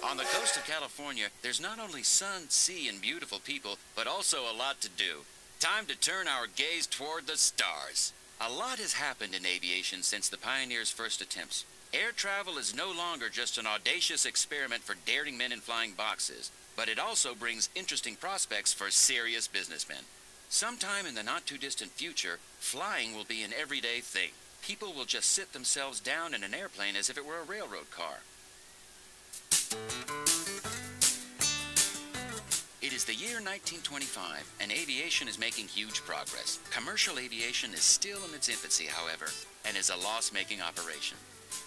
On the coast of California, there's not only sun, sea, and beautiful people, but also a lot to do. Time to turn our gaze toward the stars. A lot has happened in aviation since the pioneers' first attempts. Air travel is no longer just an audacious experiment for daring men in flying boxes, but it also brings interesting prospects for serious businessmen. Sometime in the not-too-distant future, flying will be an everyday thing. People will just sit themselves down in an airplane as if it were a railroad car. It is the year 1925, and aviation is making huge progress. Commercial aviation is still in its infancy, however, and is a loss-making operation.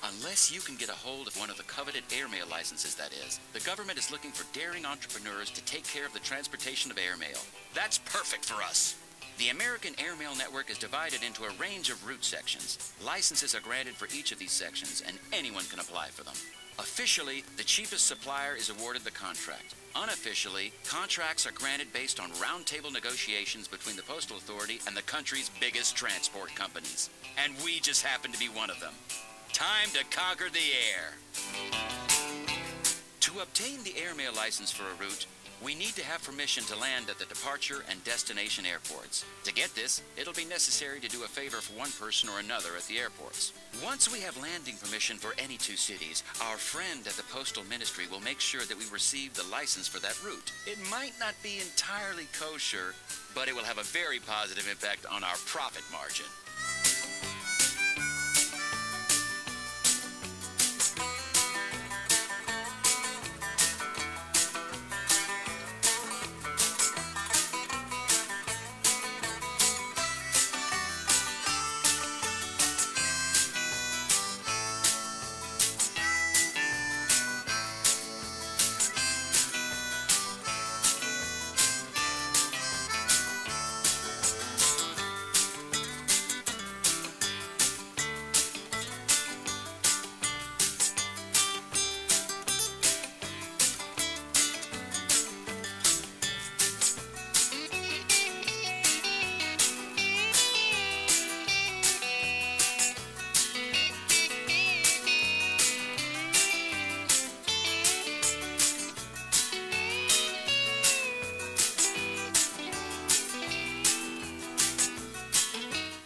Unless you can get a hold of one of the coveted airmail licenses, that is, the government is looking for daring entrepreneurs to take care of the transportation of airmail. That's perfect for us. The American Airmail Network is divided into a range of route sections. Licenses are granted for each of these sections, and anyone can apply for them. Officially, the cheapest supplier is awarded the contract. Unofficially, contracts are granted based on roundtable negotiations between the Postal Authority and the country's biggest transport companies. And we just happen to be one of them. Time to conquer the air. To obtain the airmail license for a route, we need to have permission to land at the departure and destination airports. To get this, it'll be necessary to do a favor for one person or another at the airports. Once we have landing permission for any two cities, our friend at the Postal Ministry will make sure that we receive the license for that route. It might not be entirely kosher, but it will have a very positive impact on our profit margin.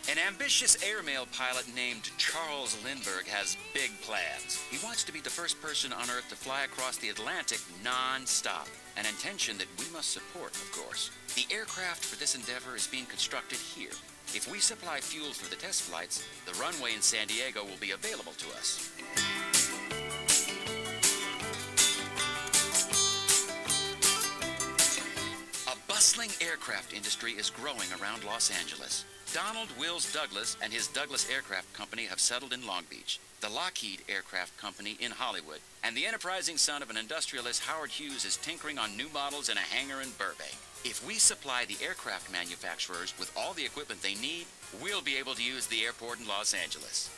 An ambitious airmail pilot named Charles Lindbergh has big plans. He wants to be the first person on Earth to fly across the Atlantic non-stop, an intention that we must support, of course. The aircraft for this endeavor is being constructed here. If we supply fuel for the test flights, the runway in San Diego will be available to us. A bustling aircraft industry is growing around Los Angeles. Donald Wills Douglas and his Douglas Aircraft Company have settled in Long Beach, the Lockheed Aircraft Company in Hollywood, and the enterprising son of an industrialist, Howard Hughes, is tinkering on new models in a hangar in Burbank. If we supply the aircraft manufacturers with all the equipment they need, we'll be able to use the airport in Los Angeles.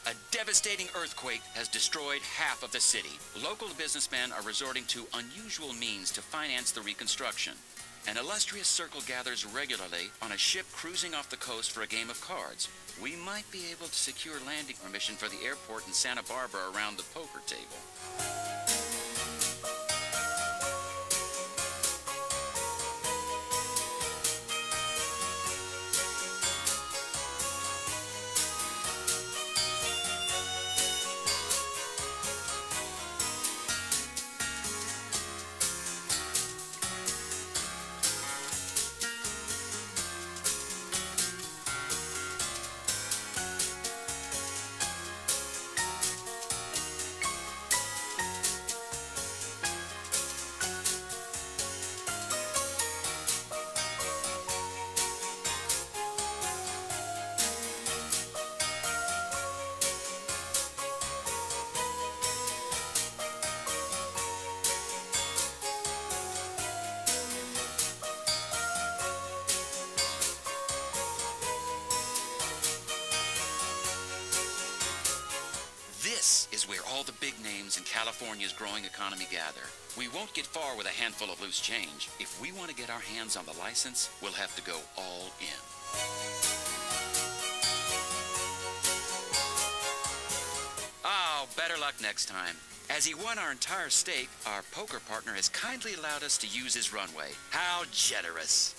A devastating earthquake has destroyed half of the city. Local businessmen are resorting to unusual means to finance the reconstruction. An illustrious circle gathers regularly on a ship cruising off the coast for a game of cards. We might be able to secure landing permission for the airport in Santa Barbara around the poker table. This is where all the big names in California's growing economy gather. We won't get far with a handful of loose change. If we want to get our hands on the license, we'll have to go all in. luck next time. As he won our entire stake, our poker partner has kindly allowed us to use his runway. How generous!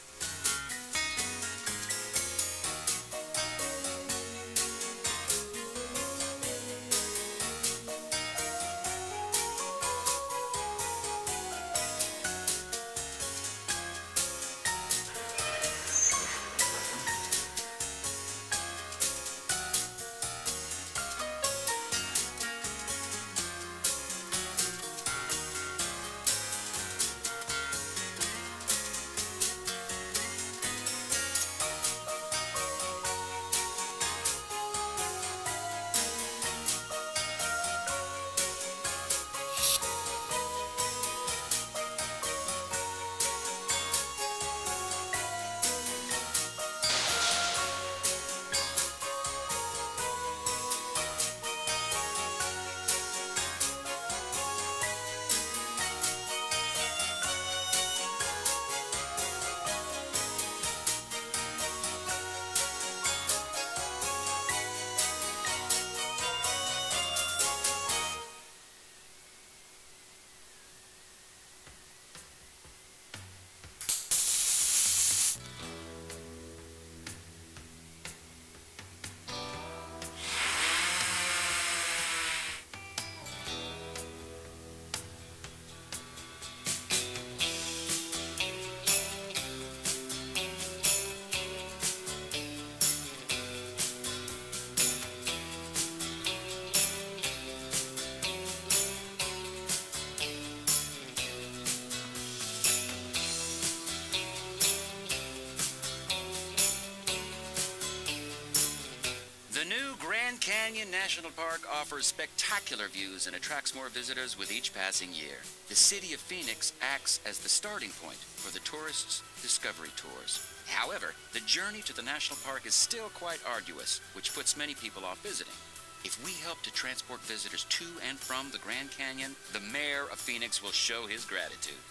The new Grand Canyon National Park offers spectacular views and attracts more visitors with each passing year. The city of Phoenix acts as the starting point for the tourists' discovery tours. However, the journey to the national park is still quite arduous, which puts many people off visiting. If we help to transport visitors to and from the Grand Canyon, the mayor of Phoenix will show his gratitude.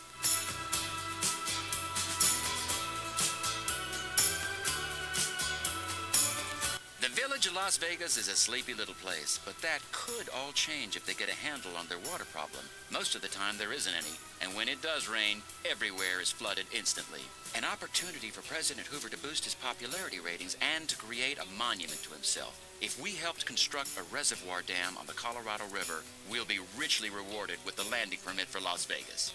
The village of Las Vegas is a sleepy little place, but that could all change if they get a handle on their water problem. Most of the time there isn't any, and when it does rain, everywhere is flooded instantly. An opportunity for President Hoover to boost his popularity ratings and to create a monument to himself. If we helped construct a reservoir dam on the Colorado River, we'll be richly rewarded with the landing permit for Las Vegas.